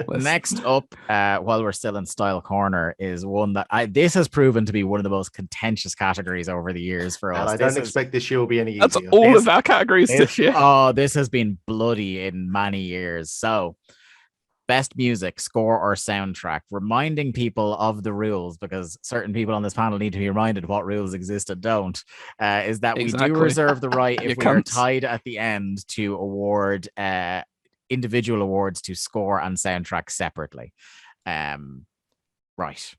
Next up, while we're still in Style Corner, is one that this has proven to be one of the most contentious categories over the years for us. And I don't expect this year will be any easier. That's all of our categories this year. Oh, this has been bloody in many years. So, best music, score, or soundtrack, reminding people of the rules, because certain people on this panel need to be reminded what rules exist and don't, is that we do reserve the right, if we are tied at the end, to award individual awards to score and soundtrack separately. Right.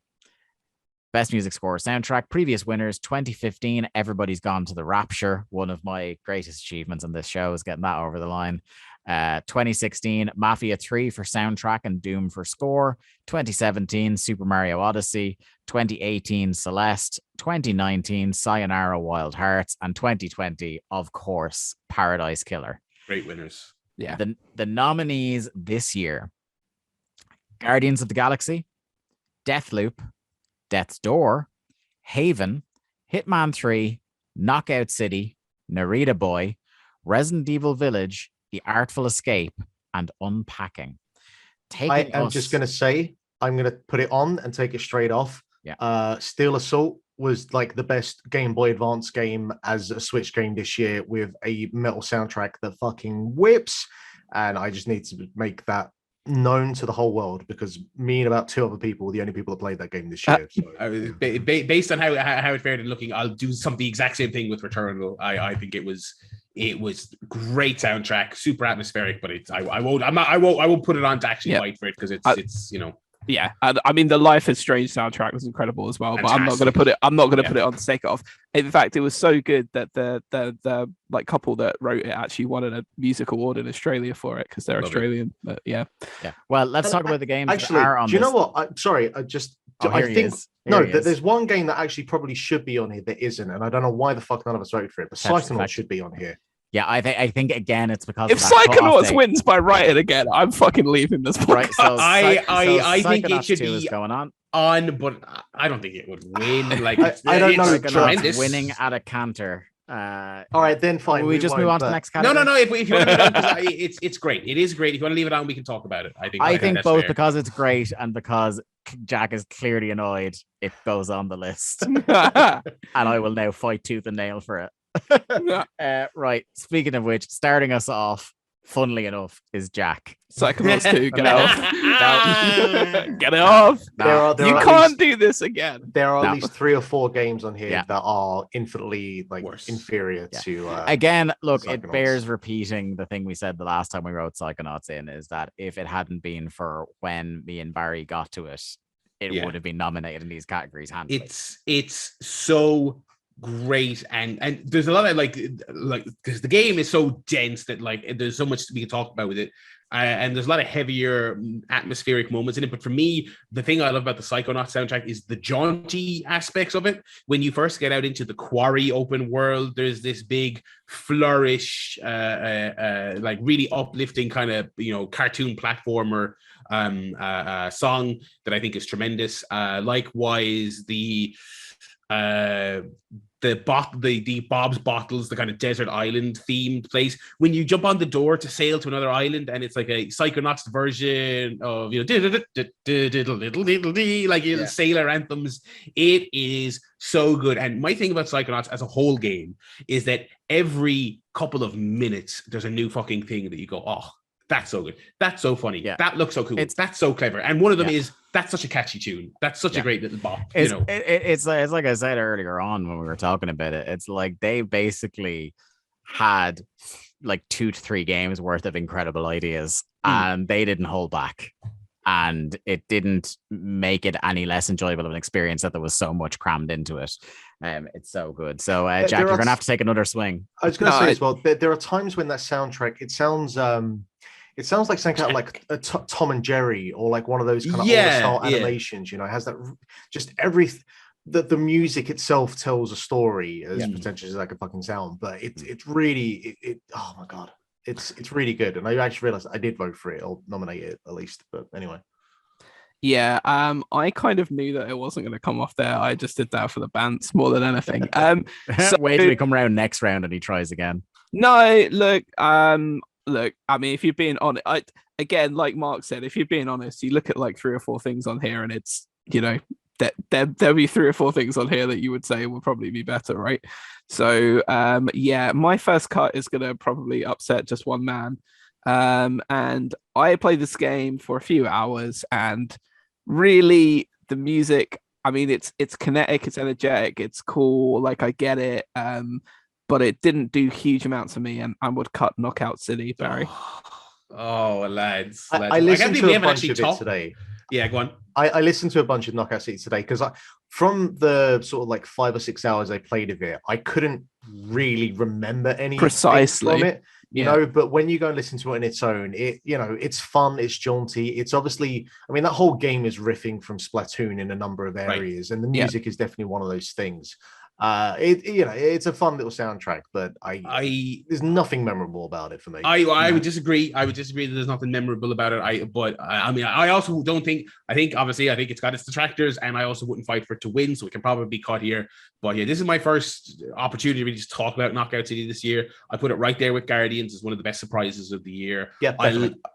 Best music, score, soundtrack. Previous winners: 2015, Everybody's Gone to the Rapture. One of my greatest achievements on this show is getting that over the line. 2016, Mafia 3 for soundtrack and Doom for score. 2017, Super Mario Odyssey. 2018, Celeste. 2019, Sayonara Wild Hearts. And 2020, of course, Paradise Killer. Great winners. Yeah. The nominees this year: Guardians of the Galaxy, Deathloop, Death's Door, Haven, Hitman 3, Knockout City, Narita Boy, Resident Evil Village, The Artful Escape, and Unpacking. I'm just going to say, I'm going to put it on and take it straight off. Yeah. Steel Assault was like the best Game Boy Advance game as a Switch game this year, with a metal soundtrack that fucking whips. And I just need to make that known to the whole world, because me and about 2 other people were the only people that played that game this year. So. Based on how it fared and looking, I'll do the exact same thing with Returnal. I think it was great soundtrack, super atmospheric, but I won't put it on to actually fight for it, because it's you know. Yeah, and I mean the Life is Strange soundtrack was incredible as well. Fantastic. But I'm not going to put it on to take it off. In fact, it was so good that the like couple that wrote it actually won a music award in Australia for it, because they're Australian. But yeah. Well, let's talk about the games. Actually, that are on do you this. know what? I think there's one game that actually probably should be on here that isn't, and I don't know why the fuck none of us voted for it. But Psychonauts should be on here. Yeah, I think again it's because if Psychonauts wins by writing again, I'm fucking leaving this podcast. Right, so I think it should be going on, but I don't think it would win. Like I don't know. Winning at a canter. All right, then fine. We just move on to the next category. No. If you want to leave it on, it's great. It is great. If you want to leave it on, we can talk about it. I think both fair. because it's great and because Jack is clearly annoyed. It goes on the list, and I will now fight tooth and nail for it. Right. Speaking of which, starting us off, funnily enough, is Jack. Psychonauts 2, get off. Get it off. You can't do this again. There are at least 3 or 4 games on here that are infinitely inferior to. Again, look, Psychonauts. It bears repeating the thing we said the last time we wrote Psychonauts in, is that if it hadn't been for when me and Barry got to it, it would have been nominated in these categories. It's so great, and there's a lot of like because the game is so dense that like there's so much to be talked about with it, and there's a lot of heavier atmospheric moments in it. But for me, the thing I love about the Psychonaut soundtrack is the jaunty aspects of it. When you first get out into the quarry open world, there's this big flourish, like really uplifting kind of cartoon platformer song that I think is tremendous. Likewise, the Bob's Bottles, the kind of desert island themed place. When you jump on the door to sail to another island, and it's like a Psychonauts version of like sailor anthems. It is so good. And my thing about Psychonauts as a whole game is that every couple of minutes there's a new fucking thing that you go, oh, that's so good. That's so funny. Yeah. That looks so cool. That's so clever. And one of them is, that's such a catchy tune. That's such a great little bop. It's like I said earlier on when we were talking about it. It's like they basically had like 2 to 3 games worth of incredible ideas, and they didn't hold back. And it didn't make it any less enjoyable of an experience that there was so much crammed into it. It's so good. So, Jack, you're going to have to take another swing. I was going to say as well, there are times when that soundtrack, it sounds like something out like a Tom and Jerry, or like one of those kind of old style animations. It has that just the music itself tells a story as potentially as that could fucking sound, but it's really oh my god, it's really good. And I actually realized I did vote for it. I'll nominate it at least, but anyway. Yeah, I kind of knew that it wasn't going to come off there. I just did that for the bants more than anything. Wait till we come around next round and he tries again. No, look, I mean, if you're being honest, again, like Mark said, if you're being honest, you look at like 3 or 4 things on here, and it's, you know, that there'll be 3 or 4 things on here that you would say would probably be better, right? So yeah, my first cut is gonna probably upset just one man. And I played this game for a few hours, and really the music, I mean, it's kinetic, it's energetic, it's cool, like I get it, but it didn't do huge amounts of me, and I would cut Knockout City, Barry. Oh, lads. I listened to a bunch of it today. Yeah, go on. I listened to a bunch of Knockout City today because from the sort of like 5 or 6 hours I played of it, I couldn't really remember any precisely from it. You know, but when you go and listen to it on its own, it, you know, it's fun, it's jaunty, it's obviously, I mean, that whole game is riffing from Splatoon in a number of areas, and the music is definitely one of those things. You know, it's a fun little soundtrack, but there's nothing memorable about it for me. I would disagree. I would disagree that there's nothing memorable about it. I mean, I also don't think. I think it's got its detractors, and I also wouldn't fight for it to win, so we can probably be caught here. But yeah, this is my first opportunity to really just talk about Knockout City this year. I put it right there with Guardians as one of the best surprises of the year. Yeah,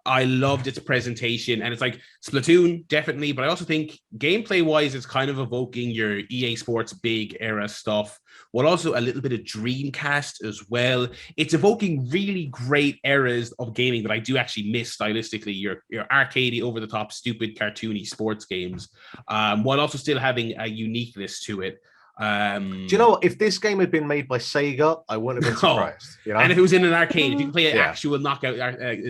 I loved its presentation, and it's like Splatoon, definitely, but I also think gameplay wise, it's kind of evoking your EA Sports big era stuff, while also a little bit of Dreamcast as well. It's evoking really great eras of gaming that I do actually miss stylistically. Your arcadey, over the top, stupid, cartoony sports games, while also still having a uniqueness to it. Do you know what? If this game had been made by Sega, I wouldn't have been surprised. You know? And if it was in an arcade, if you can play an actual Knockout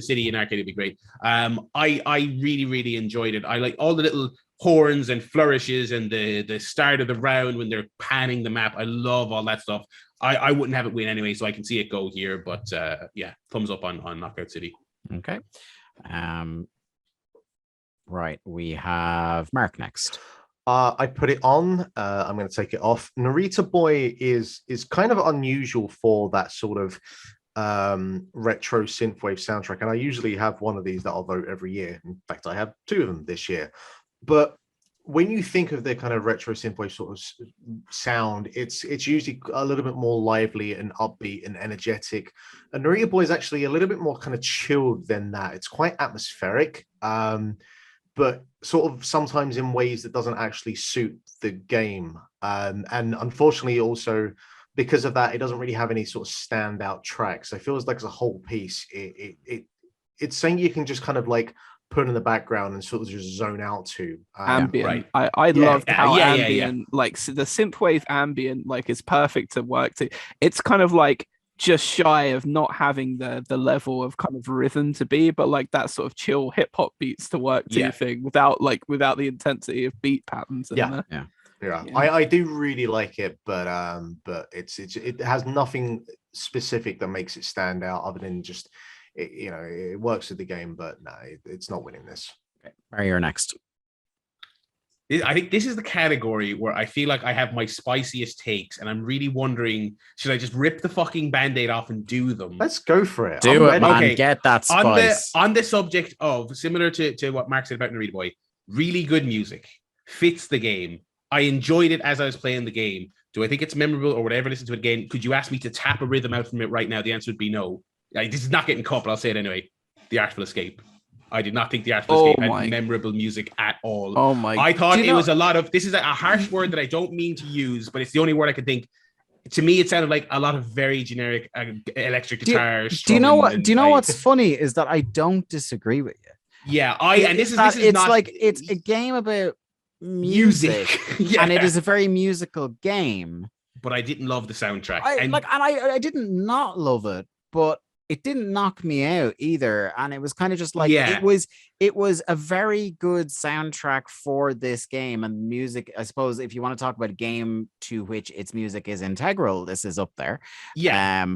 City in arcade, it'd be great. I really, really enjoyed it. I like all the little horns and flourishes and the start of the round when they're panning the map. I love all that stuff. I wouldn't have it win anyway, so I can see it go here. But yeah, thumbs up on Knockout City. Okay. Right, we have Mark next. I put it on. I'm going to take it off. Narita Boy is kind of unusual for that sort of retro synthwave soundtrack, and I usually have one of these that I'll vote every year. In fact, I have 2 of them this year. But when you think of the kind of retro synthwave sort of sound, it's usually a little bit more lively and upbeat and energetic. And Narita Boy is actually a little bit more kind of chilled than that. It's quite atmospheric. But sort of sometimes in ways that doesn't actually suit the game. And unfortunately, also, because of that, it doesn't really have any sort of standout tracks. I feel like as a whole piece, it's something you can just kind of like put in the background and sort of just zone out to. Ambient. Right. I loved how ambient, like the synthwave ambient, like is perfect to work to. It's kind of like just shy of not having the level of kind of rhythm to be, but like that sort of chill hip hop beats to work to thing without the intensity of beat patterns. I do really like it, but it has nothing specific that makes it stand out other than just it works with the game, but no, it's not winning this. Okay, Barry, you're next. I think this is the category where I feel like I have my spiciest takes, and I'm really wondering, should I just rip the fucking Band-Aid off and do them? Let's go for it. Do it, man. Okay. Get that spice. On the subject of, similar to what Mark said about Narita Boy, really good music, fits the game. I enjoyed it as I was playing the game. Do I think it's memorable or would I ever listen to it again? Could you ask me to tap a rhythm out from it right now? The answer would be no. This is not getting cut, but I'll say it anyway. The Artful Escape. I did not think the Artful Escape had memorable music at all. Oh my! I thought it was a lot of. This is a harsh word that I don't mean to use, but it's the only word I could think. To me, it sounded like a lot of very generic electric guitar. Do you know what? Do you know what's funny is that I don't disagree with you. Yeah, this is it's not, like it's a game about music. And it is a very musical game. But I didn't love the soundtrack. I didn't not love it, but it didn't knock me out either. And it was kind of just like, it was a very good soundtrack for this game. And music, I suppose, if you want to talk about a game to which its music is integral, this is up there. Yeah.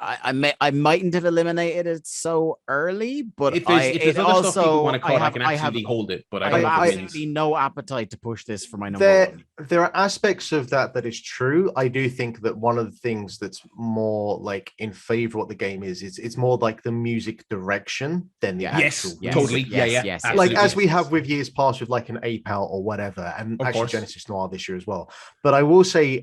I mightn't have eliminated it so early, but if there's other stuff people want to cut, I can absolutely hold it. But I have absolutely no appetite to push this for my number one. There are aspects of that is true. I do think that one of the things that's more like in favor of what the game is it's more like the music direction than the actual. Totally. Yes. Like as we have with years past with like an APAL or whatever, and actually Genesis Noir this year as well. But I will say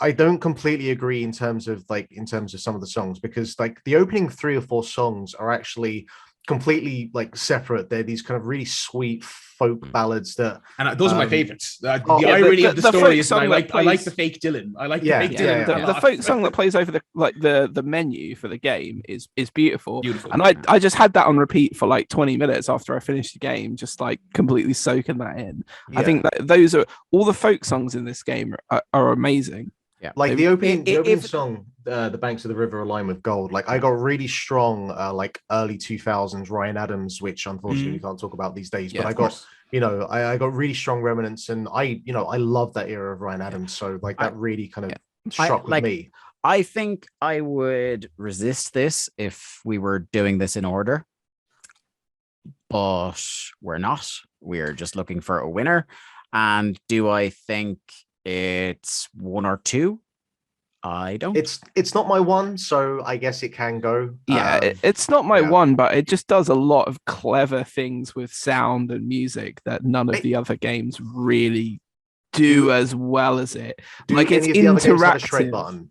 I don't completely agree in terms of some of the songs, because like the opening 3 or 4 songs are actually completely like separate. They're these kind of really sweet folk ballads that, and those are my favorites. The yeah, irony of the story is folk that song I like the fake Dylan. I like the fake Dylan. The folk song that plays over the menu for the game is beautiful. Beautiful. And I just had that on repeat for like 20 minutes after I finished the game, just like completely soaking that in. I think that those are all the folk songs in this game are amazing. Yeah, like the opening song, "The Banks of the River Are Lined with Gold." Like I got really strong, like early 2000s Ryan Adams, which unfortunately we can't talk about these days. But I got, I got really strong remnants, and I love that era of Ryan Adams. So like that really kind of struck with me. I think I would resist this if we were doing this in order, but we're not. We're just looking for a winner. And do I think it's one or two? I don't. It's not my one, so I guess it can go. Yeah, it's not my one, but it just does a lot of clever things with sound and music that none of the other games really do as well as it. Like it's interactive. Button?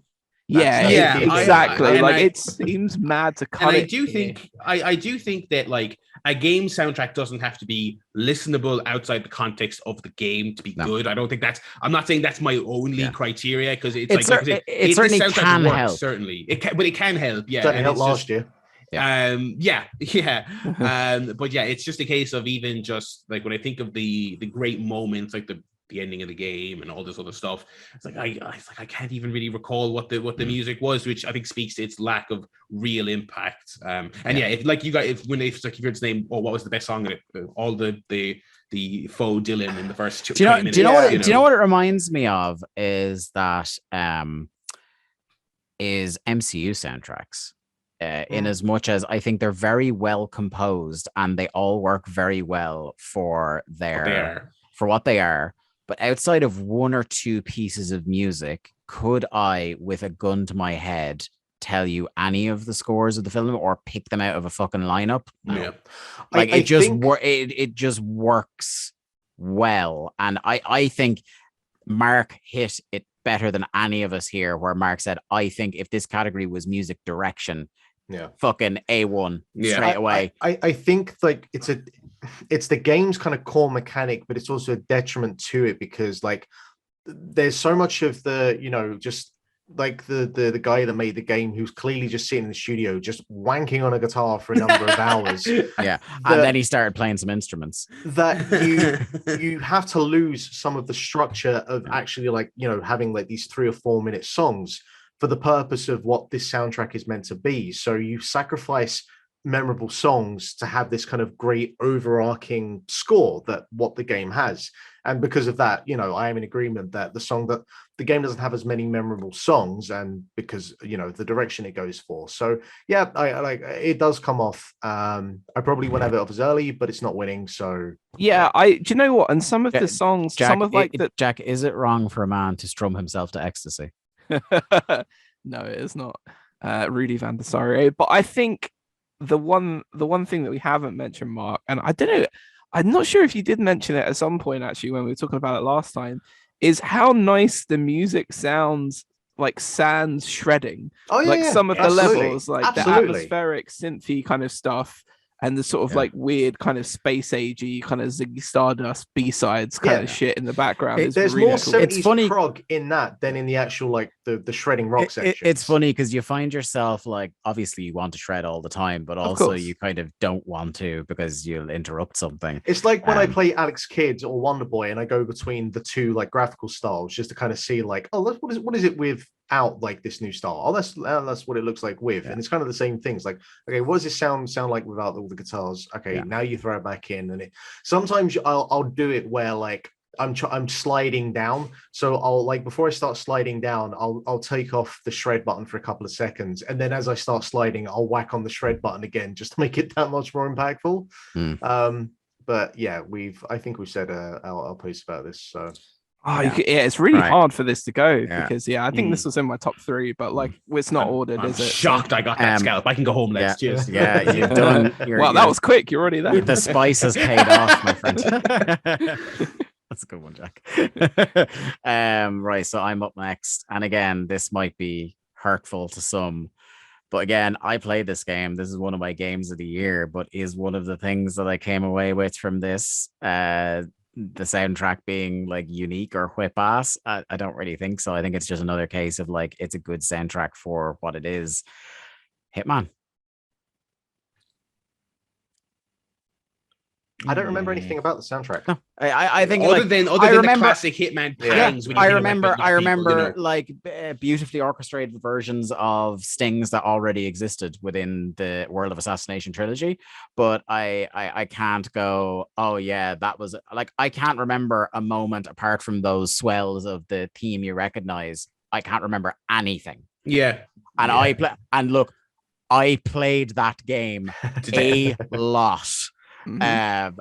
Yeah, exactly. Like it seems mad to cut. And I do think that like a game soundtrack doesn't have to be listenable outside the context of the game to be good. I don't think I'm not saying that's my only criteria, because it certainly can help. Certainly, but it can help. Yeah, certainly helped last year. But yeah, it's just a case of even just like when I think of the great moments, like the ending of the game and all this other stuff, it's like I can't even really recall what the music was, which I think speaks to its lack of real impact. If like you guys, if you heard his name, what was the best song in it? All the faux Dylan in the first 20 minutes. Do you know what it reminds me of is that is MCU soundtracks. In as much as I think they're very well composed and they all work very well for what they are. But outside of one or two pieces of music, could I, with a gun to my head, tell you any of the scores of the film or pick them out of a fucking lineup? No. Yeah. Like it just works well. And I think Mark hit it better than any of us here, where Mark said, I think if this category was music direction, fucking A1 straight away. I think like it's the game's kind of core mechanic, but it's also a detriment to it, because like there's so much of the just like the guy that made the game who's clearly just sitting in the studio just wanking on a guitar for a number of hours. And then he started playing some instruments. That you have to lose some of the structure of actually like having like these 3 or 4 minute songs for the purpose of what this soundtrack is meant to be. So you sacrifice memorable songs to have this kind of great overarching score that what the game has. And because of that, I am in agreement that the game doesn't have as many memorable songs, and because the direction it goes for. So yeah, I like it does come off. I probably wouldn't have it off as early, but it's not winning. So yeah, do you know what? And some of the songs, Jack, is it wrong for a man to strum himself to ecstasy? No, it is not. Rudy Van der Sar. But I think the one thing that we haven't mentioned, Mark, and I don't know, I'm not sure if you did mention it at some point actually when we were talking about it last time, is how nice the music sounds like sans shredding. Some of the levels, like the atmospheric synthy kind of stuff, and the sort of like weird kind of space agey kind of Ziggy Stardust B-sides kind of shit in the background. There's really more 70s prog in that than in the actual like the shredding rock section. It's funny because you find yourself like, obviously you want to shred all the time, but also you kind of don't want to because you'll interrupt something. It's like when I play Alex Kidd or Wonder Boy and I go between the two like graphical styles just to kind of see like, what is it with out like this new style? That's what it looks like with, and it's kind of the same things. Like, okay, what does this sound like without all the guitars? Okay, now you throw it back in, and sometimes I'll do it where like I'm sliding down, so I'll like before I start sliding down, I'll take off the shred button for a couple of seconds, and then as I start sliding, I'll whack on the shred button again just to make it that much more impactful. But yeah, I think we've said our post about this, so. It's really hard for this to go because I think this was in my top 3, but like it's not ordered, is it? Shocked I got that scalp. I can go home next. Cheers. Yeah, you've done. Wow, that was quick. You're already there. The spice has paid off, my friend. That's a good one, Jack. Right, so I'm up next, and again, this might be hurtful to some, But again, I played this game. This is one of my games of the year, but is one of the things that I came away with from this, the soundtrack being like unique or whip ass. I don't really think so. I think it's just another case of like, it's a good soundtrack for what it is. Hitman. I don't remember anything about the soundtrack. No, I think other like, than remember, the classic Hitman pangs. I remember like beautifully orchestrated versions of stings that already existed within the World of Assassination trilogy, but I can't go, oh yeah, that was like, I can't remember a moment apart from those swells of the theme you recognize. I can't remember anything. Yeah, and look, I played that game a lot. Mm-hmm.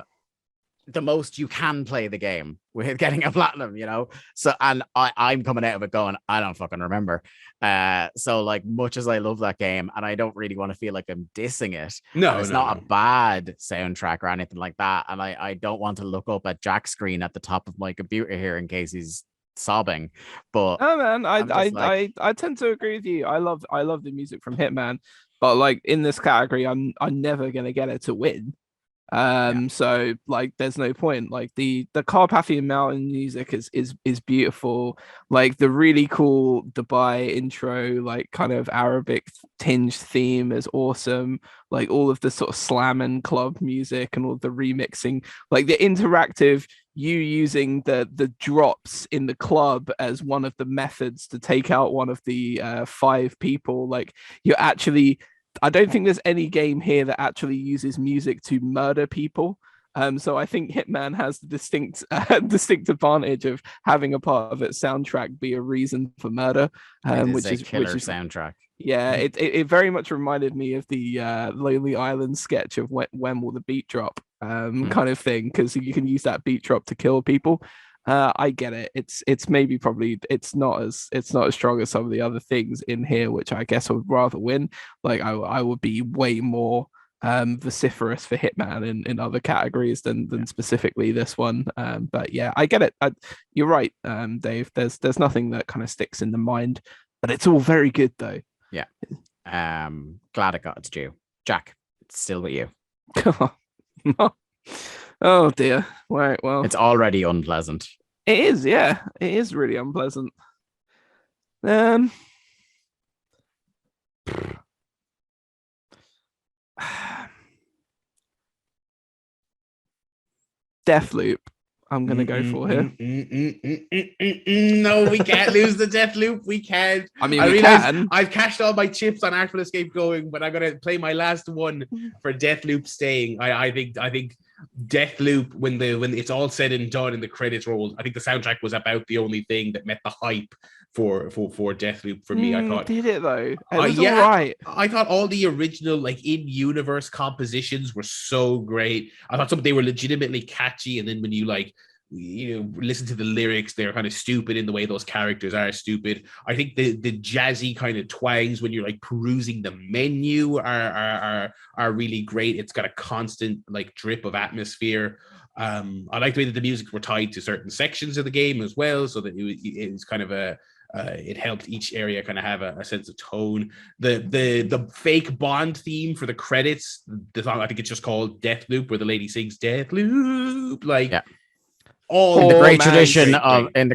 The most you can play the game with getting a platinum, you know. So, and I'm coming out of it going, I don't fucking remember. So like, much as I love that game, and I don't really want to feel like I'm dissing it. No, it's not a bad soundtrack or anything like that. And I don't want to look up at Jack's screen at the top of my computer here in case he's sobbing. But oh man, I tend to agree with you. I love the music from Hitman, but like in this category, I'm never gonna get it to win. So like there's no point. Like the Carpathian Mountain music is beautiful. Like the really cool Dubai intro, like kind of Arabic tinged theme is awesome. Like all of the sort of slam and club music and all the remixing, like the interactive, you using the drops in the club as one of the methods to take out one of the 5 people. Like you're actually, I don't think there's any game here that actually uses music to murder people. So I think Hitman has the distinct advantage of having a part of its soundtrack be a reason for murder, which is soundtrack. Yeah, it very much reminded me of the Lonely Island sketch of when will the beat drop kind of thing, because you can use that beat drop to kill people. I get it. It's maybe probably it's not as strong as some of the other things in here, which I guess I would rather win. Like I would be way more vociferous for Hitman in other categories than specifically this one. But yeah, I get it. You're right, Dave. There's nothing that kind of sticks in the mind, but it's all very good though. Yeah. Glad it got its due. Jack, it's still with you. Oh dear. Right, well, it's already unpleasant. It is, yeah. It is really unpleasant. Deathloop. I'm gonna go for here. No, we can't lose the Deathloop. We can't. I mean, we can. I've cashed all my chips on Artful Escape going, but I'm gonna play my last one for Deathloop staying. I think Deathloop, when it's all said and done and the credits rolled, I think the soundtrack was about the only thing that met the hype for Deathloop for me. I thought, did it though? It was all right. I thought all the original like in-universe compositions were so great. I thought they were legitimately catchy, and then when you like listen to the lyrics, they're kind of stupid in the way those characters are stupid. I think the jazzy kind of twangs when you're like perusing the menu are really great. It's got a constant like drip of atmosphere. I like the way that the music were tied to certain sections of the game as well, so that it was kind of it helped each area kind of have a sense of tone. The fake Bond theme for the credits, the song, I think it's just called Deathloop, where the lady sings Deathloop, like. Yeah. In the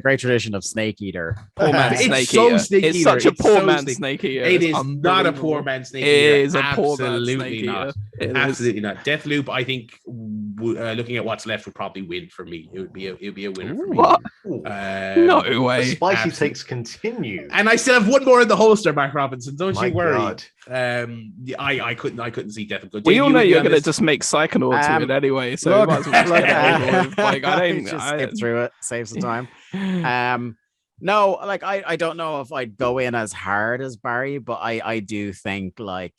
great tradition of Snake Eater. Poor man Snake Eater. It's such a poor man Snake Eater. It is not a poor man Snake Eater. It is a poor man Snake Eater. Absolutely not. Deathloop, I think, looking at what's left, would probably win for me. It would be a winner for me. What? No way. The spicy takes continue. And I still have one more in the holster, Mark Robinson. Don't you worry. God. I couldn't see Deathloop. We all know you're going to just make Psychonauts with it anyway, so look, might as well just get it. Like I don't just skip through it, save some time. No, like I don't know if I'd go in as hard as Barry, but I do think like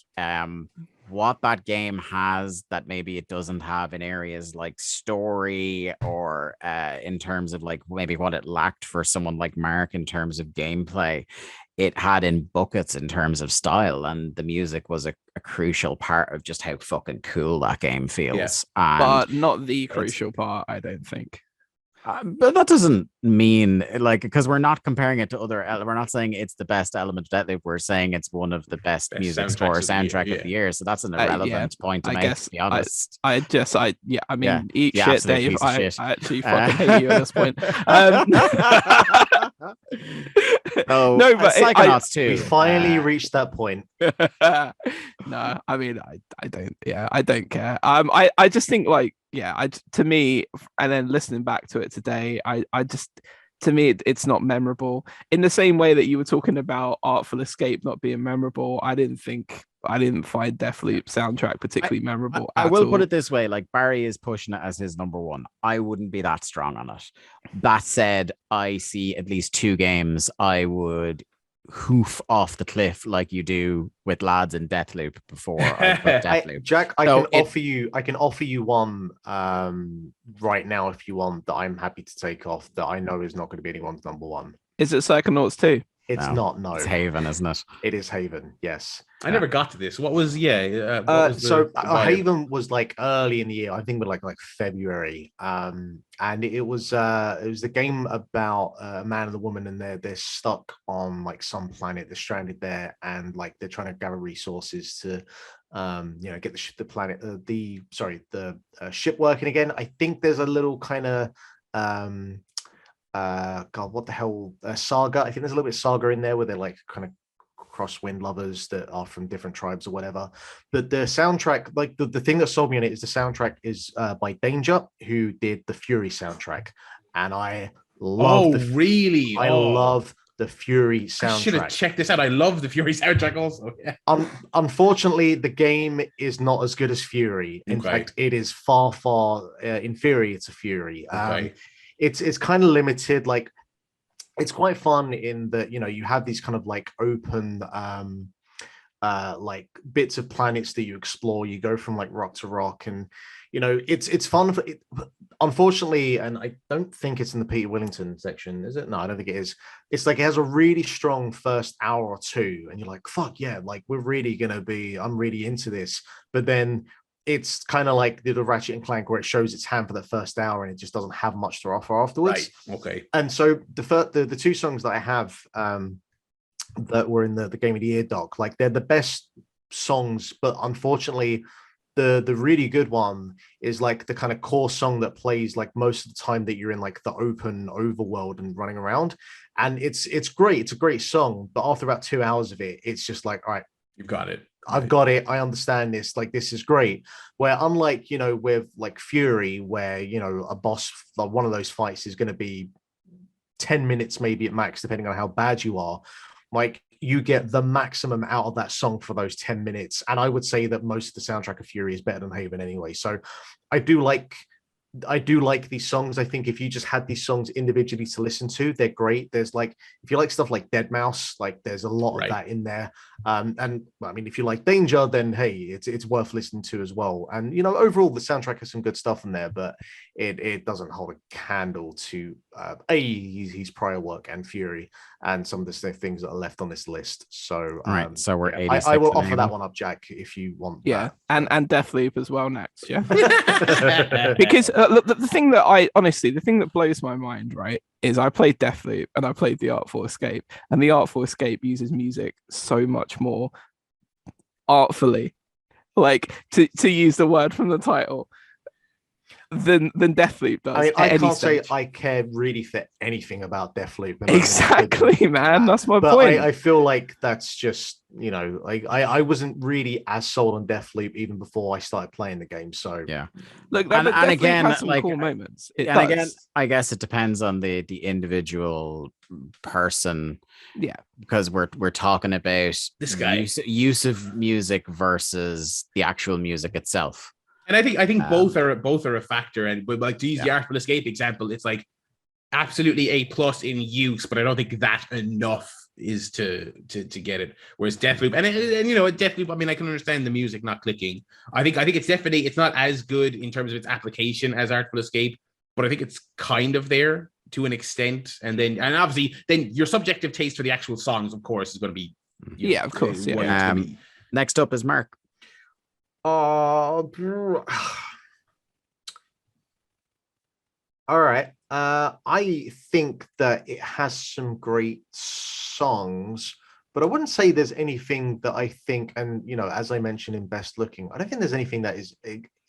what that game has that maybe it doesn't have in areas like story or in terms of like maybe what it lacked for someone like Mark in terms of gameplay, it had in buckets in terms of style, and the music was a crucial part of just how fucking cool that game feels. Yeah. But not the crucial part, I don't think. But that doesn't mean like because we're not comparing it to other. We're not saying it's the best element of Deathloop. We're saying it's one of the best music score soundtrack of the year. So that's an irrelevant point to make. Guess, to be honest, I mean, eat shit, Dave. I actually fucking hate you at this point. Oh, no, but Psychonauts too. We finally reached that point. No, I mean, I don't. Yeah, I don't care. I just think like, yeah, to me, and then listening back to it today, I just, to me, it's not memorable. In the same way that you were talking about Artful Escape not being memorable, I didn't find Deathloop soundtrack particularly memorable. I will put it this way: like Barry is pushing it as his number one. I wouldn't be that strong on it. That said, I see at least 2 games I would hoof off the cliff like you do with lads in Deathloop before I put Deathloop. Jack, I can offer you one right now if you want, that I'm happy to take off, that I know is not going to be anyone's number one. Is it Psychonauts 2? It's not. No, it's Haven, isn't it? It is Haven. Yes. I never got to this. What was Haven was like early in the year. I think like February. And it was the game about a man and a woman, and they're stuck on like some planet. They're stranded there, and like they're trying to gather resources to get the ship working again. I think there's a little kind of God, what the hell, saga. I think there's a little bit of saga in there where they're like kind of crosswind lovers that are from different tribes or whatever. But the soundtrack, like the thing that sold me on it is the soundtrack is by Danger, who did the Fury soundtrack, and I love. I love the Fury soundtrack. I should have checked this out. I love the Fury soundtrack also. Yeah. Unfortunately, the game is not as good as Fury. In fact, it is far inferior to Fury. Okay. It's kind of limited. Like, it's quite fun in that, you have these kind of like open like bits of planets that you explore. You go from like rock to rock, and it's fun. Unfortunately, and I don't think it's in the Peter Willington section, is it? No, I don't think it is. It's like it has a really strong first hour or two, and you're like, fuck yeah, like I'm really into this. But then it's kind of like the Ratchet and Clank, where it shows its hand for the first hour and it just doesn't have much to offer afterwards. Right. Okay. And so the 2 songs that I have that were in the Game of the Year doc, like they're the best songs, but unfortunately the really good one is like the kind of core song that plays like most of the time that you're in like the open overworld and running around. And it's great. It's a great song, but after about 2 hours of it, it's just like, all right, you've got it. I've got it. I understand this. Like, this is great. Where unlike, with like Fury, where, a boss, like one of those fights is going to be 10 minutes, maybe at max, depending on how bad you are. Like, you get the maximum out of that song for those 10 minutes. And I would say that most of the soundtrack of Fury is better than Haven anyway. So I do like these songs. I think if you just had these songs individually to listen to, they're great. There's like, if you like stuff like Deadmau5, like there's a lot of that in there. And I mean, if you like Danger, then hey, it's worth listening to as well. And overall the soundtrack has some good stuff in there, but it doesn't hold a candle to his prior work and Fury and some of the things that are left on this list. So so we're 86. I will offer that one up, Jack, if you want. Yeah, and Deathloop as well next. Yeah, because the thing that blows my mind, right, is I played Deathloop and I played the Artful Escape, and the Artful Escape uses music so much more artfully, like to use the word from the title, than Deathloop does. I can't say I care really for anything about Deathloop. Exactly, man. That's my point. I feel like that's just, like I wasn't really as sold on Deathloop even before I started playing the game. So yeah, look, and again, has some like cool moments. Again, I guess it depends on the individual person. Yeah, because we're talking about this guy use of music versus the actual music itself. And I think both are a factor. And but like to use the Artful Escape example, it's like absolutely A+ in use, but I don't think that enough is to get it. Whereas Deathloop and Deathloop, I mean, I can understand the music not clicking. I think it's not as good in terms of its application as Artful Escape, but I think it's kind of there to an extent. And obviously then your subjective taste for the actual songs, of course, is going to be of course. Yeah. Next up is Mark. All right. I think that it has some great songs, but I wouldn't say there's anything that I think, and as I mentioned in Best Looking, I don't think there's anything that is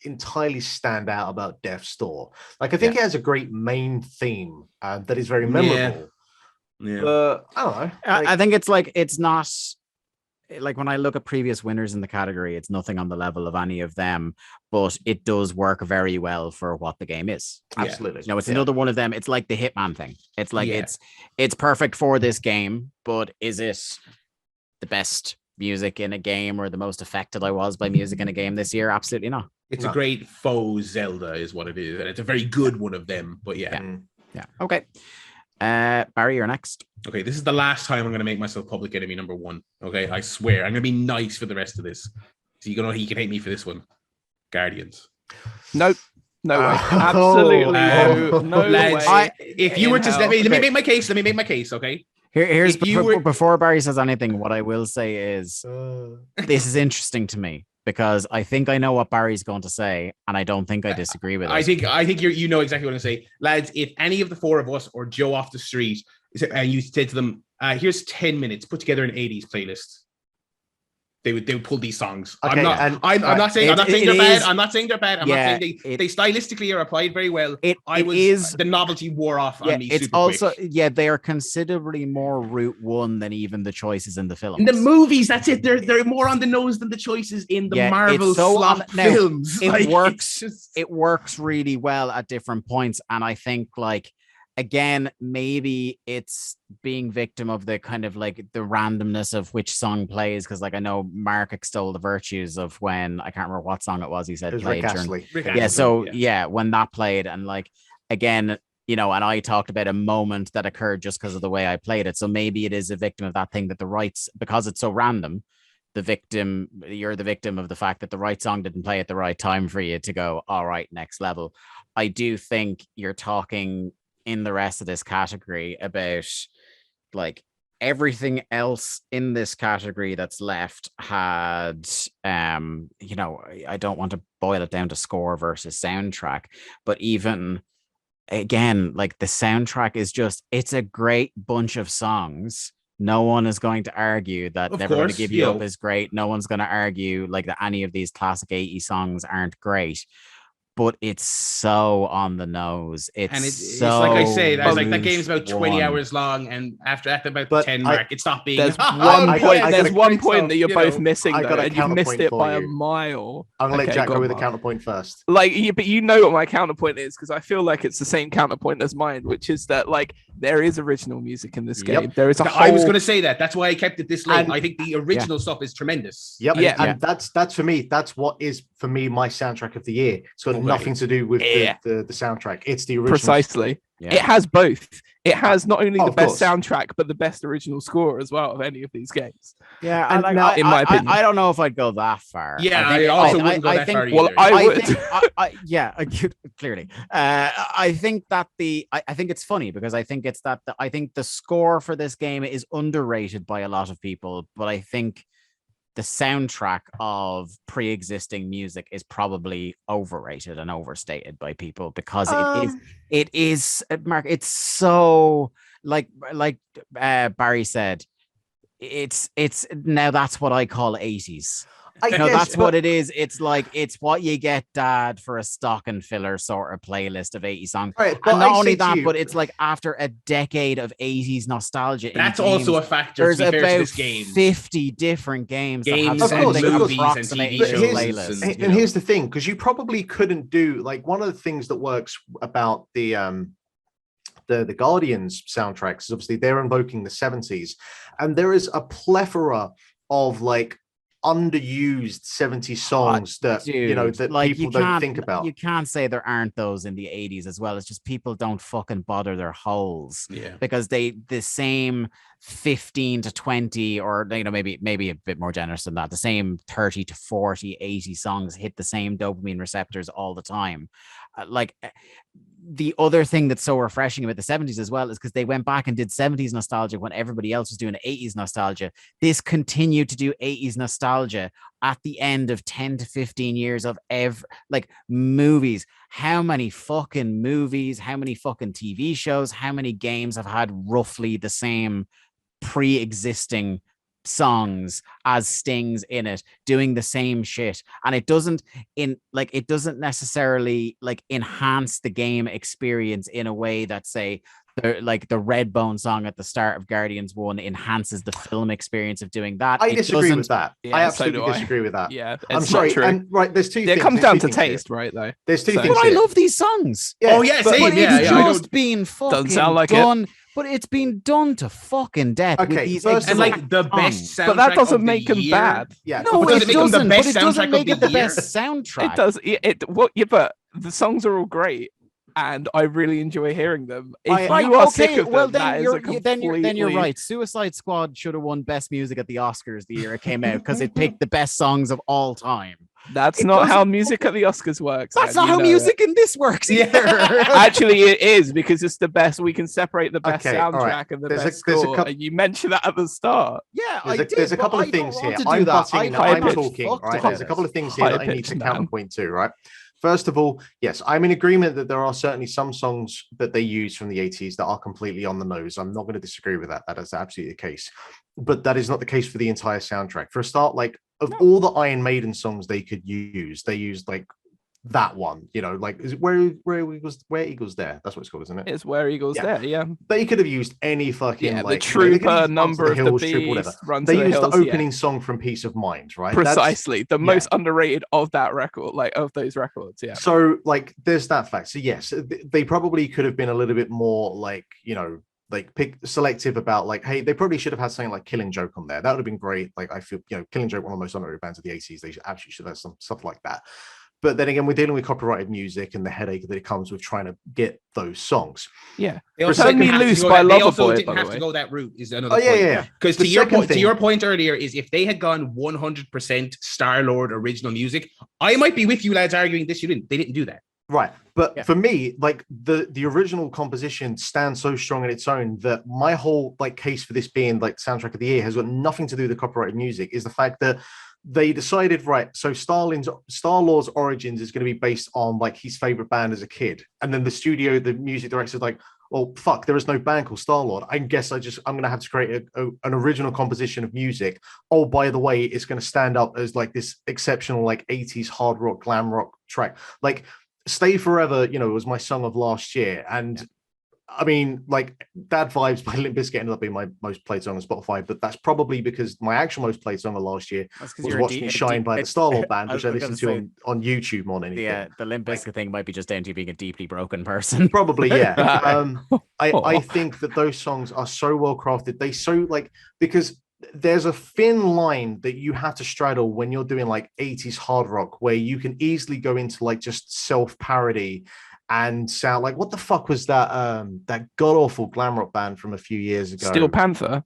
entirely stand out about Death's Door. Like, I think it has a great main theme that is very memorable. Yeah. But I don't know. I think it's not like when I look at previous winners in the category, it's nothing on the level of any of them, but it does work very well for what the game is. Absolutely. It's another one of them. It's like the Hitman thing. It's like it's perfect for this game, but is it the best music in a game or the most affected I was by music in a game this year? Absolutely not. It's a great faux Zelda is what it is, and it's a very good one of them. But yeah. Okay. Barry, you're next. Okay, this is the last time I'm going to make myself public enemy number 1. Okay, I swear I'm going to be nice for the rest of this. So you can hate me for this one. Guardians. Nope. No way. Absolutely no lads, way. If you were to let me make my case. Let me make my case. Okay. Here's before Barry says anything. What I will say is this is interesting to me, because I think I know what Barry's going to say, and I don't think I disagree with it. I think you know exactly what I'm going to say. Lads, if any of the 4 of us or Joe off the street, and you said to them, here's 10 minutes, put together an 80s playlist, they would pull these songs. Okay, I'm not saying they're bad. I'm not saying they're bad. I'm not saying they stylistically are applied very well. The novelty wore off on me. It's also quick. They are considerably more Route 1 than even the choices in the films. In the movies, that's it. They're more on the nose than the choices in the Marvel slop films. It works really well at different points, and I think again, maybe it's being victim of the kind of like the randomness of which song plays, because I know Mark extolled the virtues of when I can't remember what song it was he said played during, when that played, and again, and I talked about a moment that occurred just because of the way I played it. So maybe it is a victim of that thing that the rights, because it's so random, you're the victim of the fact that the right song didn't play at the right time for you to go, all right, next level. I do think you're talking in the rest of this category about everything else in this category that's left had I don't want to boil it down to score versus soundtrack, but even again, the soundtrack is it's a great bunch of songs. No one is going to argue that Never Gonna Give You Up is great. No one's going to argue that any of these classic 80s songs aren't great. But it's so on the nose. It's so like I say, that game's about 20 hours long, and after about the 10 mark, it stopped being. There's one point that you're both missing, though, and you missed it by a mile. I'm gonna let Jack go with the counterpoint first. But you know what my counterpoint is, because I feel like it's the same counterpoint as mine, which is that there is original music in this game. There is I was going to say that. That's why I kept it this late. I think the original stuff is tremendous. And that's for me. That's what is for me my soundtrack of the year. It's got nothing to do with the soundtrack. It's the original. Precisely. It has both. It has not only the best soundtrack, but the best original score as well of any of these games. Yeah, and in my opinion, I don't know if I'd go that far. Yeah, I also wouldn't go that far. Well, I would. Clearly. I think that I think it's funny, because I think it's that I think the score for this game is underrated by a lot of people, but I think the soundtrack of pre-existing music is probably overrated and overstated by people, because it is Mark, it's so like Barry said, it's now that's what I call 80s. That's what it is. It's it's what you get, Dad, for a stocking filler sort of playlist of 80 songs. Right, and not only that, but it's after a decade of 80s nostalgia. That's also a factor. There's about this game. 50 different games that have of course, movies and TV shows. Playlist. And here's the thing, because you probably couldn't do one of the things that works about the Guardians soundtracks is obviously they're invoking the 70s, and there is a plethora of underused 70s songs that that people don't think about. You can't say there aren't those in the 80s as well. It's just people don't fucking bother their holes. Because the same 15 to 20, or maybe a bit more generous than that, the same 30 to 40 80 songs hit the same dopamine receptors all the time. The other thing that's so refreshing about the 70s as well is because they went back and did 70s nostalgia when everybody else was doing 80s nostalgia. This continued to do 80s nostalgia nostalgia at the end of 10 to 15 years of movies. How many fucking movies, how many fucking TV shows, how many games have had roughly the same pre-existing songs as Stings in it, doing the same shit, and it doesn't necessarily enhance the game experience in a way that, say, the Redbone song at the start of Guardians 1 enhances the film experience of doing that. I disagree with that. Yeah, I absolutely disagree with that. Yeah, I'm sorry. And there's two things. It comes down to taste, right? Though there's two things. But I love these songs. Yeah. Oh yeah, but same. it's just been fucking sound like done. But it's been done to fucking death. Okay, with these and like the best soundtrack. But that doesn't of the make them year. bad. Yeah, No, But does it it make them the doesn't. But best it doesn't soundtrack make of it the the year? best soundtrack. It does. But the songs are all great, and I really enjoy hearing them. If you are sick of them, that is a completely... then you're right. Suicide Squad should have won Best Music at the Oscars the year it came out because it picked the best songs of all time. That's not how music at the Oscars works. That's not how music in this works either. Actually, it is, because it's the best. We can separate the best Okay, all soundtrack right. and the There's best a score. couple- And you mentioned that at the start. Yeah, there's a couple of things here. I'm butting, I'm talking. Right, there's a couple of things here that I need to counterpoint to. Right. First of all, yes, I'm in agreement that there are certainly some songs that they use from the 80s that are completely on the nose. I'm not going to disagree with that. That is absolutely the case. But that is not the case for the entire soundtrack. For a start, all the Iron Maiden songs they could use, they used that one, is it where Eagles There? That's what it's called, isn't it? It's Where Eagles There, yeah. They could have used any fucking the Trooper, Number of the Beast, whatever. Run They to the used Hills, the opening song from Peace of Mind, right? Precisely. The most underrated of that record, of those records, yeah. So there's that fact. So yes, they probably could have been a little bit more pick selective about hey, they probably should have had something like Killing Joke on there. That would have been great. I feel Killing Joke, one of the most underrated bands of the 80s. They should have some stuff like that. But then again, we're dealing with copyrighted music and the headache that it comes with trying to get those songs. Yeah, they also Turn Me Loose by Loverboy. Didn't have to go that route. Is another point. Yeah. Because to your point earlier, is if they had gone 100% Star-Lord original music, I might be with you lads arguing this. They didn't do that. Right. But for me, the original composition stands so strong in its own that my whole case for this being soundtrack of the year has got nothing to do with the copyrighted music. Is the fact that they decided, right, so Star-Lord's origins is going to be based on his favorite band as a kid. And then the music director's well, fuck, there is no band called Star-Lord. I guess I'm going to have to create an original composition of music. Oh, by the way, it's going to stand up as this exceptional 80s hard rock, glam rock track. Stay Forever, was my song of last year. And I mean, Bad Vibes by Limp Bizkit ended up being my most played song on Spotify, but that's probably because my actual most played song of last year was Watch Me Shine by the Star-Lord Band, which I listened to on YouTube more than anything. Yeah, the Limp Bizkit thing might be just down to you being a deeply broken person. Probably, yeah. I think that those songs are so well crafted. They so because there's a thin line that you have to straddle when you're doing 80s hard rock, where you can easily go into just self-parody and sound what the fuck was that god-awful glam rock band from a few years ago? Steel Panther.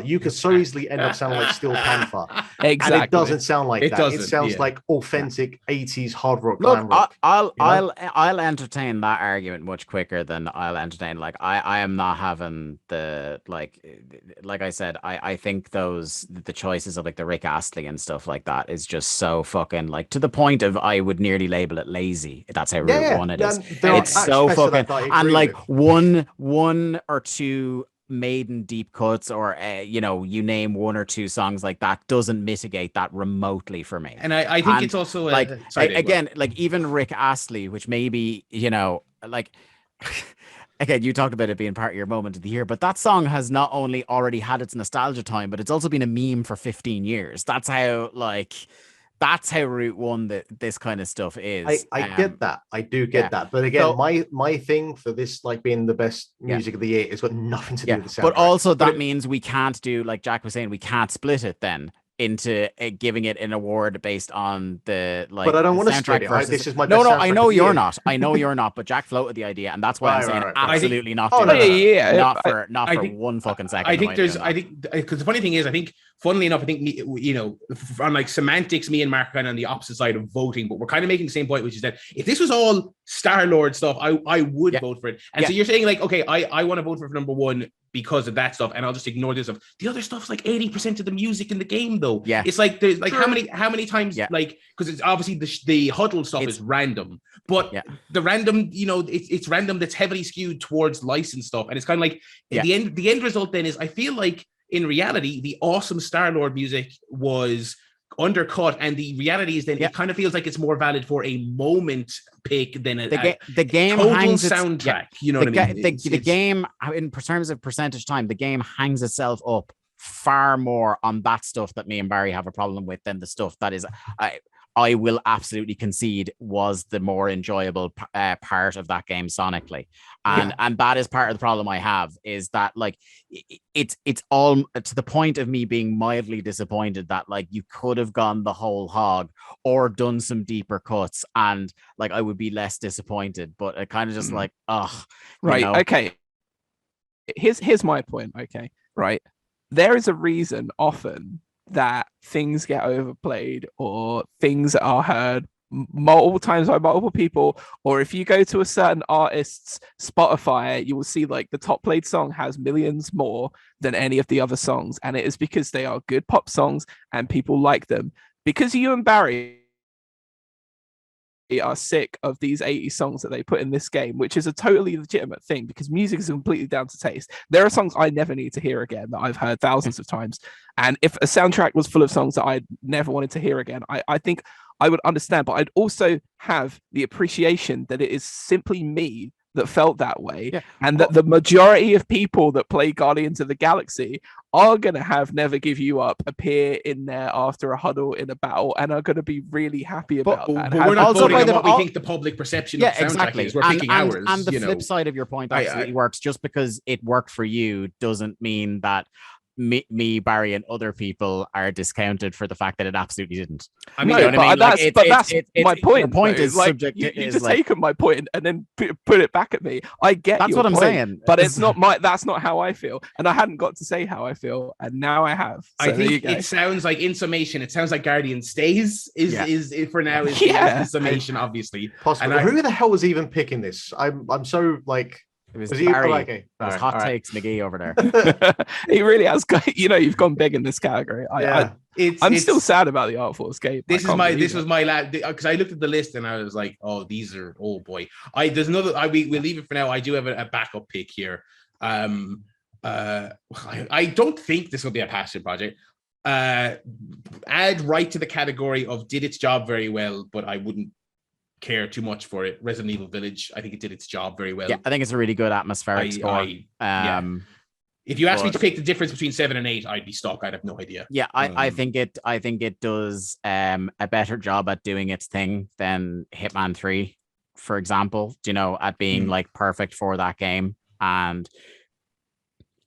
You could so easily end up sounding like Steel Panther. Exactly. And it doesn't sound like that. It sounds like authentic 80s hard rock, glam rock. I'll entertain that argument much quicker than I'll entertain I am not having the like I said, I think the choices of the Rick Astley and stuff like that is just so fucking to the point of I would nearly label it lazy. That's how Route 1 it is. It's so fucking and one or two Maiden deep cuts or you name one or two songs like that doesn't mitigate that remotely for me. And I think it's also even Rick Astley, which maybe again, you talked about it being part of your moment of the year, but that song has not only already had its nostalgia time, but it's also been a meme for 15 years. That's how Route 1 that this kind of stuff is. I get that. I do get that. But again, my thing for this being the best music of the year has got nothing to do with the soundtrack. But also that means we can't do, like Jack was saying, we can't split it then into giving it an award based on the But I don't want to split it. This is my best I know you're not. I know you're not. But Jack floated the idea, and that's why I'm saying absolutely not. Not for one fucking second. I think because the funny thing is, funnily enough, on semantics, me and Mark are kind of on the opposite side of voting, but we're kind of making the same point, which is that if this was all Star-Lord stuff, I would vote for it. And so you're saying okay, I want to vote for number one because of that stuff, and I'll just ignore this stuff. The other stuff's like 80% of the music in the game, though. Yeah, it's like there's like how many times like, because it's obviously the huddle stuff is random, but the random, it's random that's heavily skewed towards licensed stuff, and it's kind of like the end result then is I feel like in reality the awesome Star-Lord music was undercut, and the reality is then it kind of feels like it's more valid for a moment pick than the game total hangs soundtrack. You know what I mean? The game, in terms of percentage time, the game hangs itself up far more on that stuff that me and Barry have a problem with than the stuff that is I will absolutely concede was the more enjoyable part of that game sonically, and that is part of the problem I have, is that like it's all to the point of me being mildly disappointed that like you could have gone the whole hog or done some deeper cuts, and like I would be less disappointed, but it kind of just like okay, here's my point. Okay, right, there is a reason often that things get overplayed or things are heard multiple times by multiple people, or if you go to a certain artist's Spotify, you will see like the top played song has millions more than any of the other songs, and it is because they are good pop songs and people like them. Because you and Barry are sick of these 80 songs that they put in this game, which is a totally legitimate thing because music is completely down to taste. There are songs I never need to hear again that I've heard thousands of times, and if a soundtrack was full of songs that I never wanted to hear again, I think I would understand, but I'd also have the appreciation that it is simply me that felt that way, and that the majority of people that play Guardians of the Galaxy are going to have Never Give You Up appear in there after a huddle in a battle and are going to be really happy about that. But we're not voting on what we think the public perception of the soundtrack is. We're picking ours. And the flip side of your point absolutely works. Just because it worked for you doesn't mean that me, Barry, and other people are discounted for the fact that it absolutely didn't. I mean, that's my point. Your point is like subjective. You just taken my point and then put it back at me. I get that's what I'm saying, but it's not that's not how I feel, and I hadn't got to say how I feel, and now I have. So I think it sounds like, in summation, it sounds like Guardian Stays is for now is the summation, obviously. Possibly. And who the hell was even picking this? I'm so like. It was Barry. It was hot takes McGee over there. He really has got, you've gone big in this category. I'm still sad about the Artful Escape. This was my last, because I looked at the list and I was like, oh, these are, oh boy. There's another, we'll leave it for now. I do have a backup pick here. I don't think this will be a passion project. Add right to the category of did its job very well, but I wouldn't care too much for it. Resident Evil Village, I think it did its job very well. Yeah, I think it's a really good atmospheric score. If you asked me to pick the difference between 7 and 8, I'd be stuck. I'd have no idea. Yeah, I think it does a better job at doing its thing than Hitman 3, for example, at being like perfect for that game and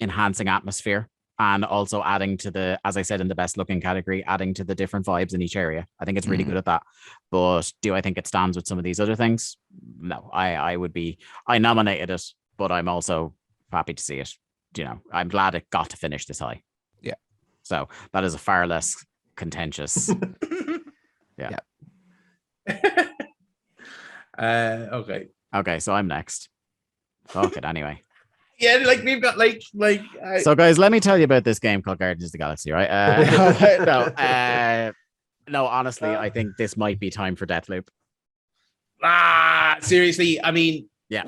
enhancing atmosphere. And also adding to the, as I said, in the best looking category, adding to the different vibes in each area. I think it's really good at that. But do I think it stands with some of these other things? No, I nominated it, but I'm also happy to see it. I'm glad it got to finish this high. Yeah. So that is a far less contentious. Yeah. Okay, so I'm next. Fuck it anyway. Yeah, like we've got So guys, let me tell you about this game called Guardians of the Galaxy, right? No, honestly, I think this might be time for Deathloop. Seriously, I mean, yeah.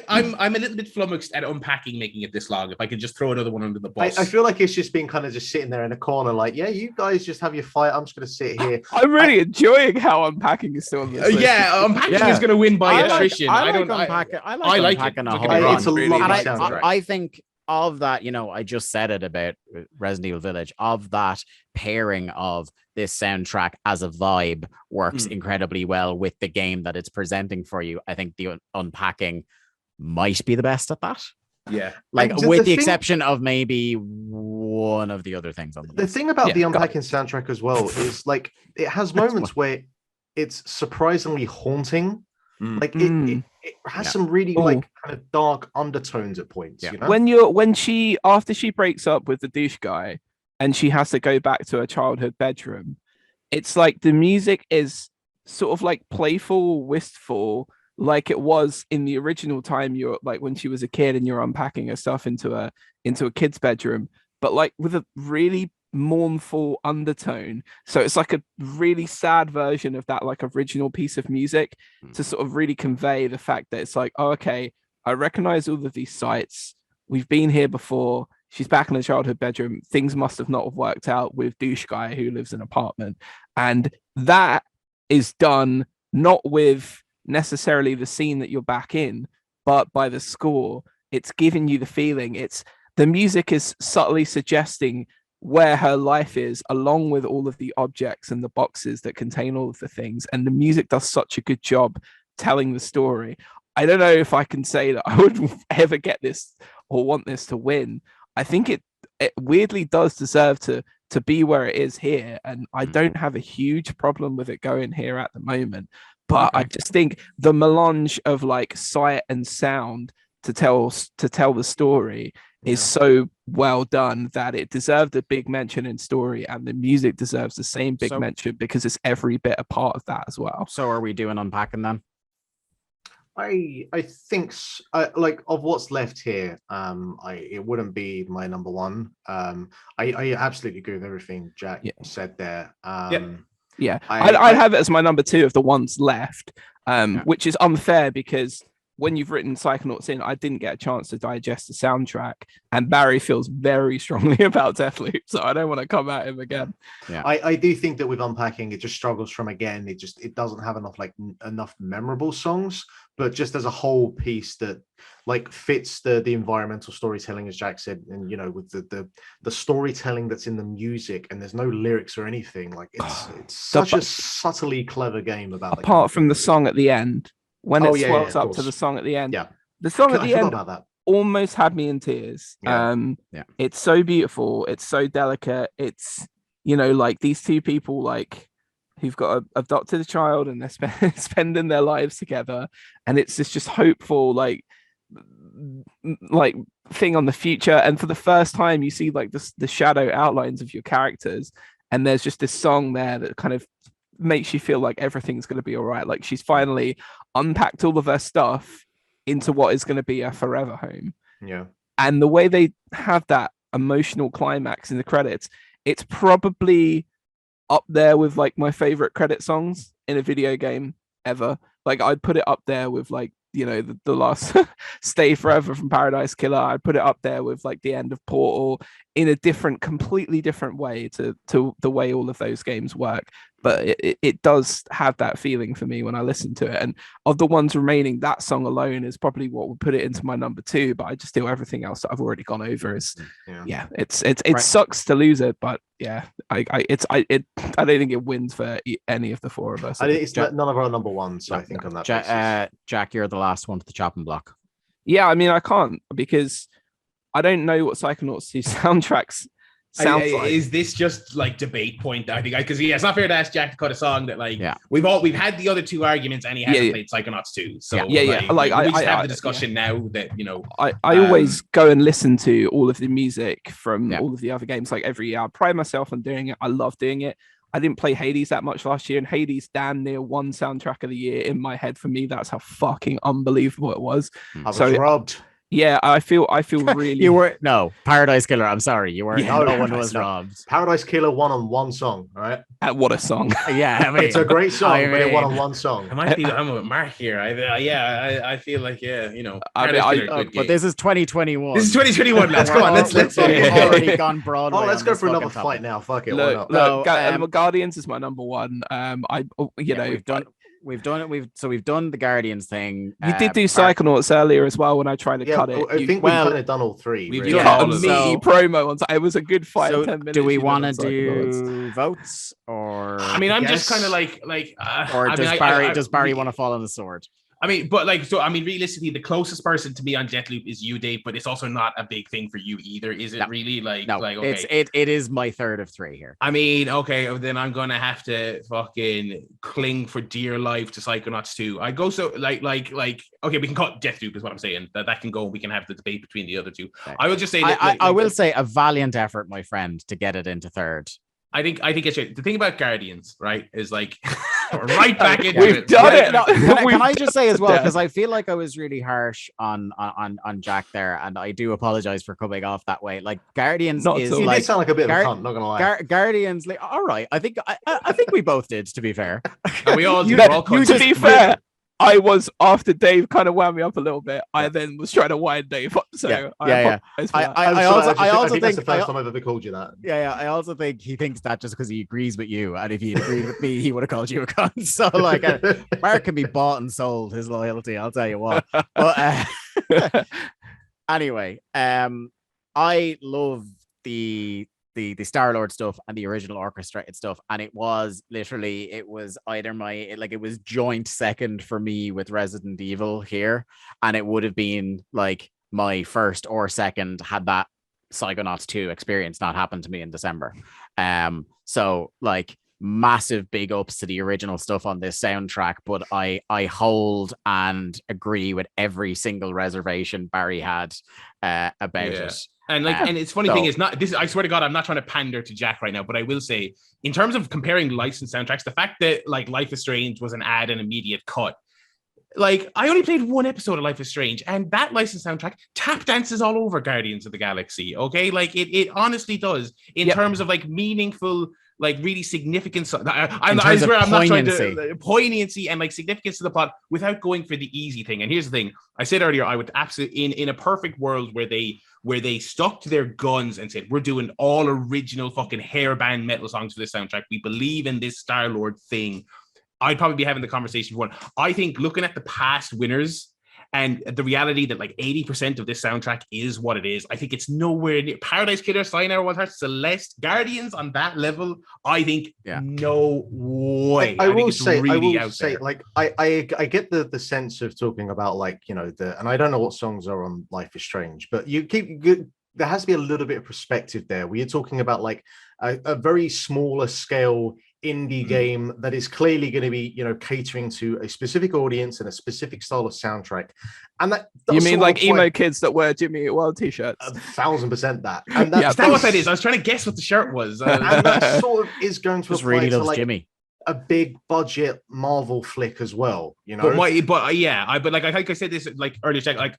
I'm a little bit flummoxed at Unpacking making it this long. If I could just throw another one under the bus. I feel like it's just been kind of just sitting there in a corner, like, yeah, you guys just have your fight. I'm just going to sit here. I'm really enjoying how Unpacking is still on this list. Yeah, Unpacking is going to win by attrition. I like Unpacking a whole lot. It's a lovely soundtrack. I think of that, I just said it about Resident Evil Village, of that pairing of this soundtrack as a vibe works incredibly well with the game that it's presenting for you. I think the Unpacking might be the best at that. Yeah. Like, with the exception of maybe one of the other things on the list. The thing about the Unpacking soundtrack as well is like it has moments where it's surprisingly haunting. Like it has some really like kind of dark undertones at points. After she breaks up with the douche guy and she has to go back to her childhood bedroom, it's like the music is sort of like playful, wistful, like it was in the original time, you're like when she was a kid and you're unpacking her stuff into a kid's bedroom, but like with a really mournful undertone. So it's like a really sad version of that like original piece of music to sort of really convey the fact that it's like, oh, okay, I recognize all of these sites. We've been here before. She's back in her childhood bedroom. Things must have not have worked out with douche guy who lives in an apartment. And that is done not with necessarily the scene that you're back in, but by the score. It's giving you the feeling. It's the music is subtly suggesting where her life is, along with all of the objects and the boxes that contain all of the things. And the music does such a good job telling the story. I don't know if I can say that I would ever get this or want this to win. I think it weirdly does deserve to be where it is here. And I don't have a huge problem with it going here at the moment. But I just think the melange of like sight and sound to tell the story is so well done that it deserved a big mention in story, and the music deserves the same big mention because it's every bit a part of that as well. So are we doing Unpacking then? I think like of what's left here, it wouldn't be my number one. I absolutely agree with everything Jack said there. Yeah, I'd have it as my number two of the ones left, which is unfair because when you've written Psychonauts in, I didn't get a chance to digest the soundtrack, and Barry feels very strongly about Deathloop, so I don't want to come at him again. Yeah, I do think that with Unpacking, it just struggles from again. It doesn't have enough memorable songs, but just as a whole piece that like fits the environmental storytelling, as Jack said, and you know with the storytelling that's in the music, and there's no lyrics or anything. Like it's such a subtly clever game about. Apart from the song at the end. When it swells up to the song at the end. Yeah. The song at the end almost had me in tears. It's so beautiful. It's so delicate. It's, you know, like these two people like who've got adopted a child and they're spending their lives together. And it's this just hopeful, like thing on the future. And for the first time, you see like the shadow outlines of your characters. And there's just this song there that kind of makes you feel like everything's going to be all right. Like she's finally unpacked all of her stuff into what is going to be a forever home. Yeah. And the way they have that emotional climax in the credits, it's probably up there with like my favorite credit songs in a video game ever. Like I'd put it up there with like, you know, the last Stay Forever from Paradise Killer. I'd put it up there with like the end of Portal in a completely different way to the way all of those games work. But it does have that feeling for me when I listen to it. And of the ones remaining, that song alone is probably what would put it into my number two. But I just feel everything else that I've already gone over is, it sucks to lose it. But yeah, I don't think it wins for any of the four of us. I think it's none of our number ones. So I think on that. Jack, you're the last one to the chopping block. Yeah, I mean, I can't because I don't know what Psychonauts 2 soundtracks sounds like. Is this just like debate point? I think because it's not fair to ask Jack to cut a song that like we've had the other two arguments and he hasn't played Psychonauts 2. So we just have the discussion now that you know. I always go and listen to all of the music from all of the other games like every year. I pride myself on doing it. I love doing it. I didn't play Hades that much last year, and Hades damn near won soundtrack of the year in my head. For me, that's how fucking unbelievable it was. I was robbed. Yeah, I feel really. You were Paradise Killer. I'm sorry, you weren't. No one was robbed. Paradise Killer won on one song. All right. What a song! Yeah, I mean, it's a great song, but it won on one song. I might be. I'm with Mark here. I feel like you know. But this is 2021. This is 2021. Let's go on. Let's already gone Broadway. Oh, let's go for another fight now. Fuck it. Look, Guardians is my number one. We've done the Guardians thing. You did do Psychonauts earlier as well when I tried to cut it. I think we've kind of done all three. We've cut a meaty promo on. It was a good 5 10 minutes. Do we want to do votes or? I mean, I'm just kind of like. Or does Barry want to fall on the sword? I mean, realistically, the closest person to me on Deathloop is you, Dave, but it's also not a big thing for you either. Is it really okay. It is my third of three here. I mean, okay, then I'm gonna have to fucking cling for dear life to Psychonauts 2. I go so like okay, we can cut Deathloop is what I'm saying. That can go. We can have the debate between the other two. Okay. I will just say that I will say a valiant effort, my friend, to get it into third. I think it's the thing about Guardians, right? Is like Right back into We've it. done it. Can I just say as well, because I feel like I was really harsh on Jack there, and I do apologize for coming off that way. Like Guardians Not is at all. You like did sound like a bit of a cunt, not gonna lie. Guardians. Like, all right, I think we both did. To be fair, And we all You, did. We're all to be fair, I was after Dave kind of wound me up a little bit. I then was trying to wind Dave up. So I also think that's the first time I've ever called you that. Yeah. I also think he thinks that just because he agrees with you, and if he agreed with me, he would have called you a cunt. So like, Mark can be bought and sold. His loyalty, I'll tell you what. But anyway, I love the Star-Lord stuff and the original orchestrated stuff, and it was either it was joint second for me with Resident Evil here, and it would have been like my first or second had that Psychonauts 2 experience not happened to me in December. So like massive big ups to the original stuff on this soundtrack, but I hold and agree with every single reservation Barry had about it. And like, and it's funny thing is not this. I swear to God, I'm not trying to pander to Jack right now, but I will say, in terms of comparing licensed soundtracks, the fact that like Life is Strange was an ad and immediate cut. Like, I only played one episode of Life is Strange, and that licensed soundtrack tap dances all over Guardians of the Galaxy. Okay, like it honestly does in terms of like meaningful, like really significant. I swear I'm not trying to poignancy and like significance to the plot without going for the easy thing. And here's the thing: I said earlier, I would absolutely in a perfect world where they stuck to their guns and said, we're doing all original fucking hairband metal songs for this soundtrack. We believe in this Star-Lord thing. I'd probably be having the conversation for one. I think looking at the past winners and the reality that like 80% of this soundtrack is what it is, I think it's nowhere near Paradise Killer, Sayonara, One Heart, Celeste, Guardians on that level. I think no way. I will say, like I get the sense of talking about like, you know, and I don't know what songs are on Life is Strange, but there has to be a little bit of perspective there. Where you're talking about like a very smaller scale indie game that is clearly going to be, you know, catering to a specific audience and a specific style of soundtrack. And that you mean like emo kids that wear Jimmy Eat World t-shirts? 1,000% that. And that's what that is. I was trying to guess what the shirt was. And that sort of is going to really loves like Jimmy. A big budget Marvel flick as well, you know. But like I think I said this like earlier, like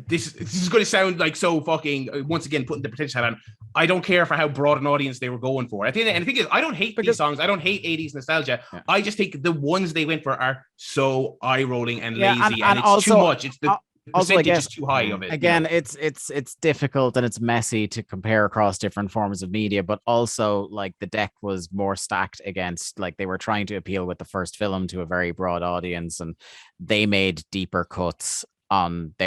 this is going to sound like so fucking once again putting the potential hat on. I don't care for how broad an audience they were going for. At the end, and the thing is, I don't hate these songs. I don't hate 80s nostalgia. Yeah. I just think the ones they went for are so eye rolling and lazy, and it's also, too much. It's the percentage is too high of it. Again, you know? it's difficult and it's messy to compare across different forms of media, but also like the deck was more stacked against, like they were trying to appeal with the first film to a very broad audience, and they made deeper cuts on the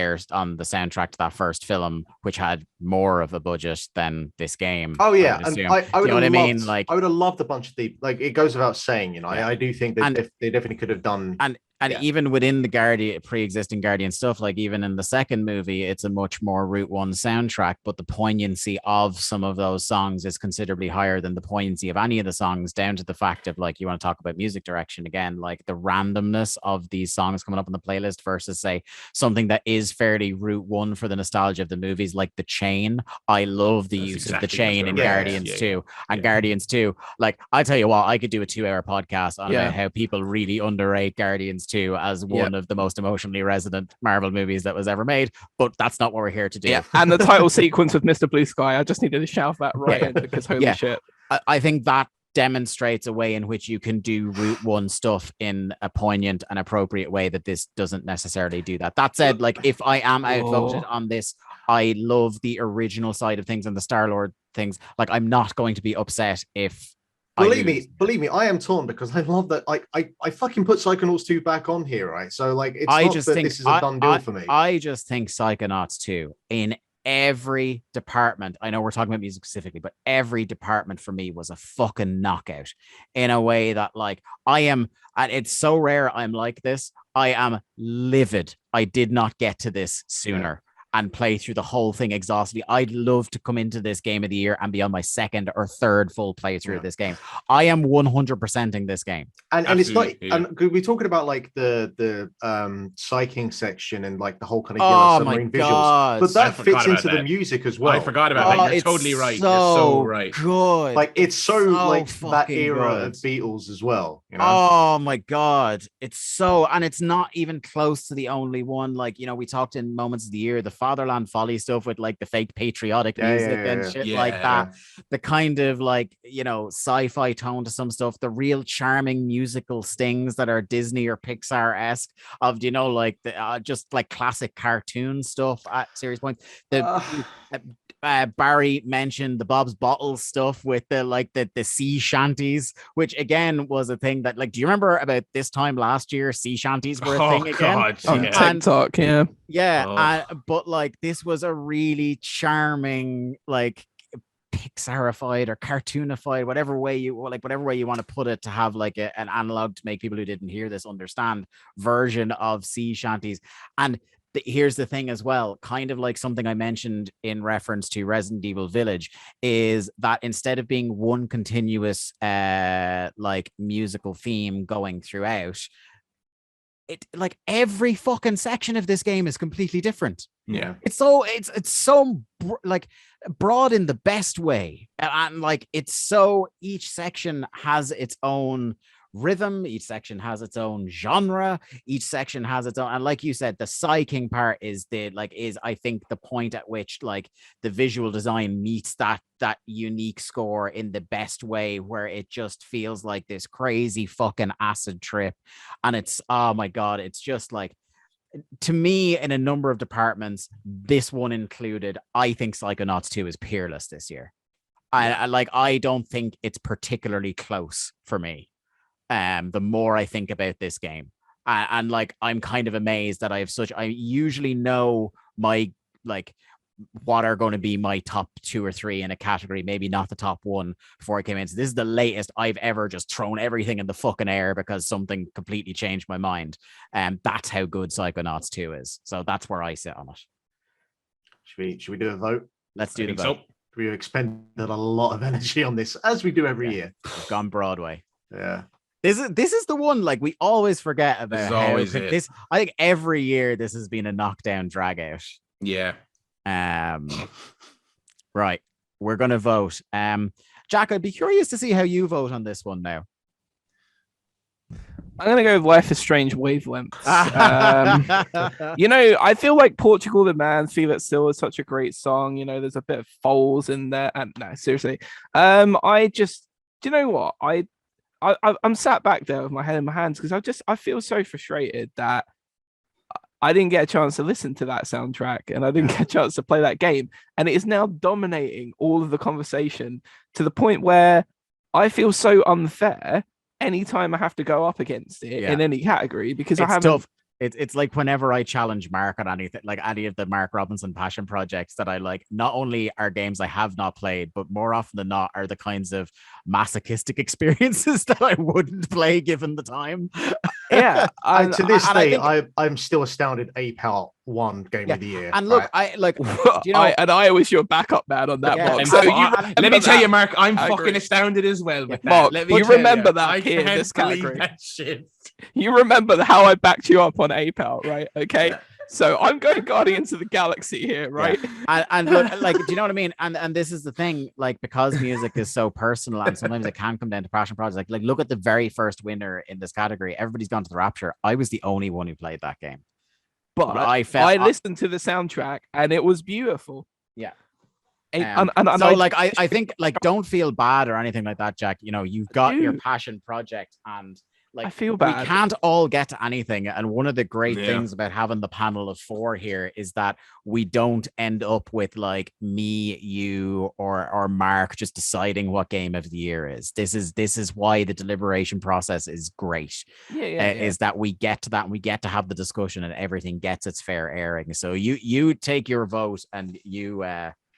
soundtrack to that first film, which had more of a budget than this game. Oh yeah, I would and I would, you know what I mean? Like I would have loved a bunch of like it goes without saying, you know. I do think that they definitely could have done. And even within the pre-existing Guardian stuff, like even in the second movie, it's a much more Route One soundtrack, but the poignancy of some of those songs is considerably higher than the poignancy of any of the songs, down to the fact of like, you want to talk about music direction again, like the randomness of these songs coming up on the playlist versus say something that is fairly Route One for the nostalgia of the movies, like The Chain. I love the use of The Chain in Guardians 2 and Guardians 2. Like, I tell you what, I could do a 2-hour podcast on how people really underrate Guardians 2 as one of the most emotionally resonant Marvel movies that was ever made, but that's not what we're here to do. And the title sequence with Mr. Blue Sky, I just needed to shout that right in because holy shit. I think that demonstrates a way in which you can do Route One stuff in a poignant and appropriate way that this doesn't necessarily do that. That said, like if I am outvoted on this, I love the original side of things and the Star-Lord things. Like I'm not going to be upset if Believe me, I am torn because I love that. I fucking put Psychonauts 2 back on here, right? So like, it's not that this is a done deal for me. I just think Psychonauts 2 in every department, I know we're talking about music specifically, but every department for me was a fucking knockout in a way that like I am, and it's so rare I'm like this. I am livid I did not get to this sooner. and play through the whole thing exhaustively. I'd love to come into this game of the year and be on my second or third full playthrough of this game. I am 100%ing this game. And it's not, and we're talking about like the psyching section and like the whole kind of yellow submarine visuals, but that fits into the music as well. I forgot about that. You're totally right. You're so right. Good. Like it's so like that era of Beatles as well. You know? Oh my god, it's so, and it's not even close to the only one. Like, you know, we talked in Moments of the Year, the Fatherland Folly stuff with like the fake patriotic music and shit like that. The kind of like, you know, sci-fi tone to some stuff, the real charming musical stings that are Disney or Pixar-esque of, you know, like the just like classic cartoon stuff at serious points. Barry mentioned the Bob's Bottles stuff with the sea shanties, which again was a thing that, like, do you remember about this time last year sea shanties were a thing again? On TikTok, but like this was a really charming, like, Pixarified or cartoonified, whatever way you want to put it, to have like an analog to make people who didn't hear this understand version of sea shanties. And here's the thing as well, kind of like something I mentioned in reference to Resident Evil Village, is that instead of being one continuous like musical theme going throughout, it, like, every fucking section of this game is completely different. It's so like broad in the best way, and like it's so, each section has its own rhythm, each section has its own genre, each section has its own, and like you said, the psyching part is I think the point at which like the visual design meets that unique score in the best way, where it just feels like this crazy fucking acid trip. And it's, oh my god, it's just like, to me, in a number of departments, this one included, I think Psychonauts 2 is peerless this year. I don't think it's particularly close for me. The more I think about this game, and like, I'm kind of amazed that I usually know my, like, what are going to be my top 2 or 3 in a category, maybe not the top 1 before I came in. So this is the latest I've ever just thrown everything in the fucking air because something completely changed my mind. And that's how good Psychonauts 2 is. So that's where I sit on it. Should we do a vote? Let's do the vote. So. We expended a lot of energy on this, as we do every year. We've gone Broadway. Yeah. This is the one, like, we always forget about. This I think every year this has been a knockdown drag out. Yeah. Right. We're gonna vote. Jack, I'd be curious to see how you vote on this one now. I'm gonna go with Life is Strange Wavelengths. You know, I feel like Portugal the Man, Feel It Still is such a great song. You know, there's a bit of Foals in there. And no, seriously. I just, do you know what? I'm sat back there with my head in my hands because I feel so frustrated that I didn't get a chance to listen to that soundtrack and I didn't get a chance to play that game. And it is now dominating all of the conversation to the point where I feel so unfair anytime I have to go up against it in any category, because I haven't. Tough. It's like whenever I challenge Mark on anything, like any of the Mark Robinson passion projects that I like, not only are games I have not played, but more often than not are the kinds of masochistic experiences that I wouldn't play given the time. Yeah. And to this day, I'm still astounded Apoch won Game of the Year. And look, right? I was your backup man on that box. So let me tell you, Mark, I'm fucking astounded as well with that. Mark, you remember that here in this category. That shit. You remember how I backed you up on Apoch, right? Okay. Yeah. So I'm going Guardians of the Galaxy here, right? Yeah. And look, like, do you know what I mean? And this is the thing, like, because music is so personal and sometimes it can come down to passion projects. Like look at the very first winner in this category. Everybody's gone to the Rapture. I was the only one who played that game. But I listened to the soundtrack and it was beautiful. Yeah. I think, like, don't feel bad or anything like that, Jack. You know, you've got your passion project, and like, I feel bad. We can't all get to anything. And one of the great things about having the panel of 4 here is that we don't end up with like me, you, or Mark just deciding what game of the year is. This is why the deliberation process is great. Is that we get to that and we get to have the discussion and everything gets its fair airing. So you take your vote and you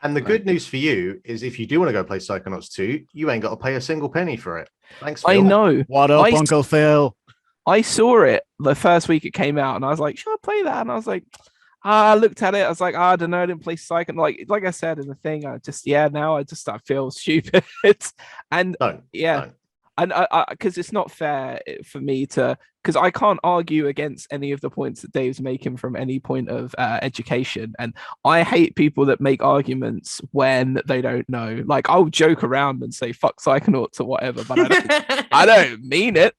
and the good news for you is if you do want to go play Psychonauts 2, you ain't got to pay a single penny for it. Thanks, Phil. I know. What up, Uncle Phil? I saw it the first week it came out and I was like, should I play that? And I was like, I looked at it. I was like, I don't know. I didn't play Psychonaut. Like I said in the thing, now I feel stupid. And don't. And I because it's not fair for me to, because I can't argue against any of the points that Dave's making from any point of education. And I hate people that make arguments when they don't know. Like, I'll joke around and say fuck Psychonauts or whatever, but I don't mean it.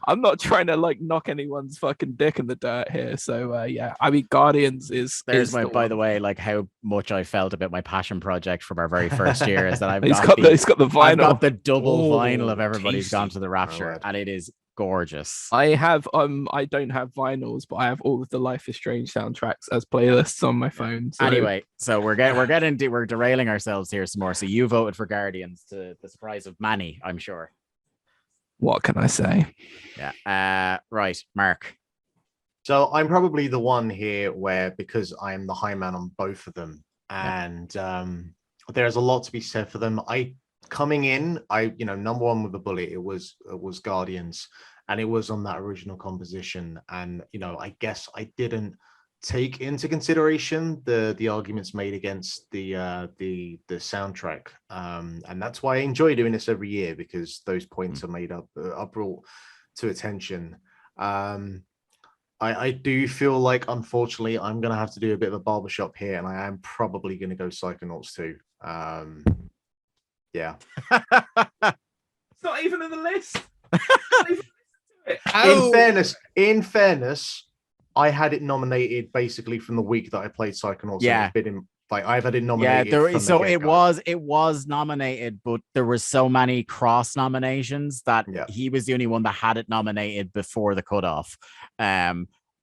I'm not trying to like knock anyone's fucking dick in the dirt here. So yeah, I mean, Guardians is by the way, like how much I felt about my passion project from our very first year is that I've he's got the vinyl. I've got the double vinyl of Everybody's Gone to the Rapture, and it is gorgeous. I have I don't have vinyls, but I have all of the Life is Strange soundtracks as playlists on my phone. So. Anyway, so we're derailing ourselves here some more. So you voted for Guardians, to the surprise of many, I'm sure. What can I say? Yeah. Right, Mark. So I'm probably the one here where, because I am the high man on both of them, and there's a lot to be said for them. Coming in, number one with a bullet, it was Guardians, and it was on that original composition. And I guess I didn't take into consideration the arguments made against the soundtrack, and that's why I enjoy doing this every year, because those points are brought to attention. I do feel like, unfortunately, I'm gonna have to do a bit of a barbershop here, and I am probably gonna go Psychonauts 2. Yeah. It's not even in the list. In fairness, I had it nominated basically from the week that I played Psychonauts. Yeah. I've had it nominated. Yeah, it was nominated, but there were so many cross nominations that he was the only one that had it nominated before the cutoff.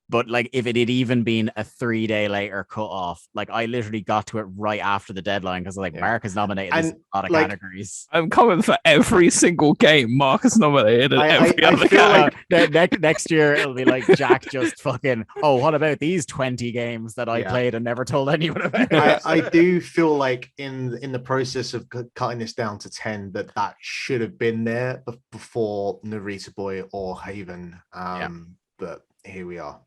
But like, if it had even been a 3-day later cutoff, like I literally got to it right after the deadline, because Mark is nominated in a lot of categories. I'm coming for every single game Mark is nominated in every other category. Next year it'll be like Jack just fucking, what about these 20 games that I played and never told anyone about? I do feel like in the process of cutting this down to 10, that should have been there before Narita Boy or Haven. But here we are.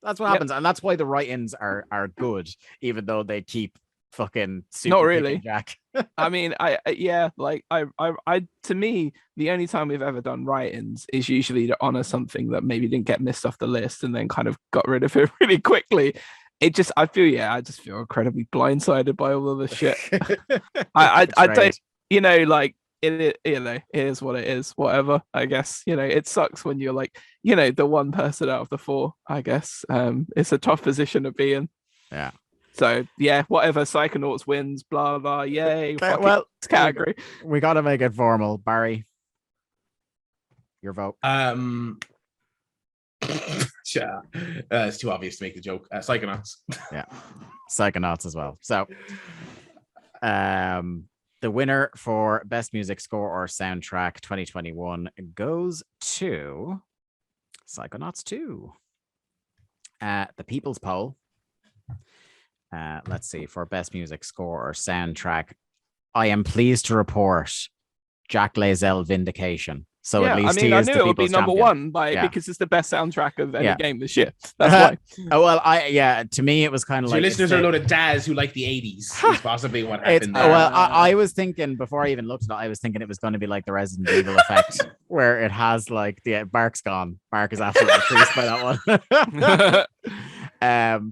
That's what happens, and that's why the write-ins are good, even though they keep fucking super. Not really, Jack. I mean, I to me, the only time we've ever done write-ins is usually to honor something that maybe didn't get missed off the list and then kind of got rid of it really quickly. I just feel incredibly blindsided by all of this shit. I don't, like. It is what it is, whatever. I guess it sucks when you're like the one person out of the four. I guess it's a tough position to be in. Yeah. So whatever. Psychonauts wins. Blah blah. Yay. Well, category. We got to make it formal. Barry, your vote. It's too obvious to make the joke. Psychonauts. Yeah, Psychonauts as well. So, the winner for Best Music Score or Soundtrack 2021 goes to Psychonauts 2. The People's Poll. Let's see, for Best Music Score or Soundtrack, I am pleased to report Jack Lazell Vindication. So at least I knew it would be number one because it's the best soundtrack of any game this year. That's why. To me, it was kind of like your listeners are a load of dads who like the 80s. Is possibly what happened there. Well, I was thinking, before I even looked at it, I was thinking it was going to be like the Resident Evil effect, where it has like Mark's gone. Mark is absolutely creased by that one.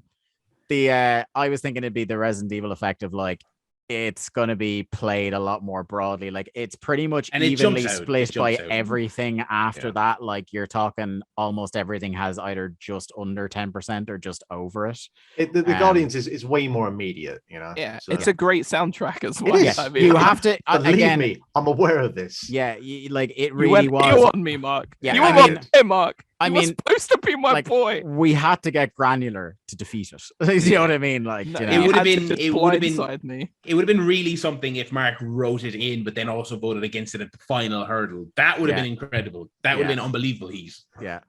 I was thinking it'd be the Resident Evil effect of like, it's going to be played a lot more broadly. Like, it's pretty much evenly split by everything after that. Like, you're talking almost everything has either just under 10% or just over it. The Guardians is way more immediate, Yeah, so, it's a great soundtrack as well. It is. I mean, you have to believe me, I'm aware of this. Yeah, it really was. You want me, Mark. Yeah, you want him, Mark. I mean, supposed to be my boy. We had to get granular to defeat it. You know what I mean? Like, it would have been really something if Mark wrote it in, but then also voted against it at the final hurdle. That would have been incredible. That would have been unbelievable. Yeah.